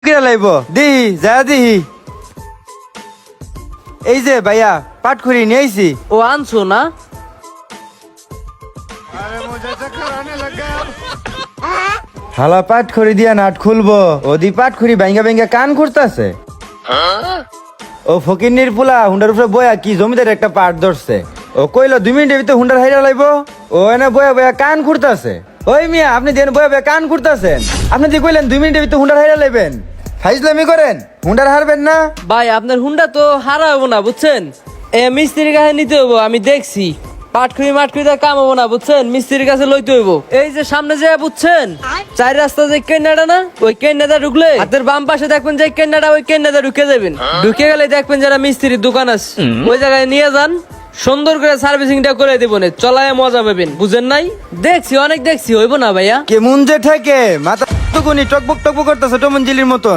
কিরা লাইব দিহি যা দিহি। এই যে ভাইয়া পাটখড়ি নিয়ে আইছি। ও আনছো না? হালা পাটখড়ি দিয়া নাট খুলবো, ওদি পাটখড়ি ভাঙ্গা ভাঙ্গা কান খুঁড়তাছে। ও ফকিন্নির পোলা হুন্ডার উপরে বয়া কি জমিদার একটা পাট ধরছে। ও কইলো 2 মিনিটের ভিতরে হুন্ডার হাইরা লাইবো। ও এনে বয়া বয়া কান খুঁড়তাছে। ওই মিয়া আপনি দেন বয়া বয়া কান খুঁড়তাছেন, আপনি যে কইলেন 2 মিনিটের ভিতরে হুন্ডার হাইরা লাইবেন, ফাইজলামি করেন। হুন্ডার হারবেন না। ভাই আপনার হুন্ডা তো হারা হবো না বুঝছেন, এ মিস্ত্রির কাছে নিতে হইব, আমি দেখছি পাটখুরি মাটখুরি কাম হবো না বুঝছেন, মিস্ত্রির কাছে লইতে হইব। এই যে সামনে যে বুঝছেন 4 রাস্তা যে কেন্নাটা না, ওই কেন্নাটা ঢুকলে হাতের বাম পাশে দেখবেন যে কেন্নাটা, ওই কেন্নাটা ঢুকে যাবেন। ঢুকে গেলে দেখবেন যারা মিস্ত্রির দোকান আছে ওই জায়গায় নিয়ে যান, সুন্দর করে সার্ভিসিংটা করে দিবেন, চলায় মজা পাবেন। বুঝেন নাই? দেখছি অনেক দেখছি, হইব না ভাইয়া? কেমন যে ঠেকে মাথা টকবক টকবক করতেছে টমন জিলির মতন।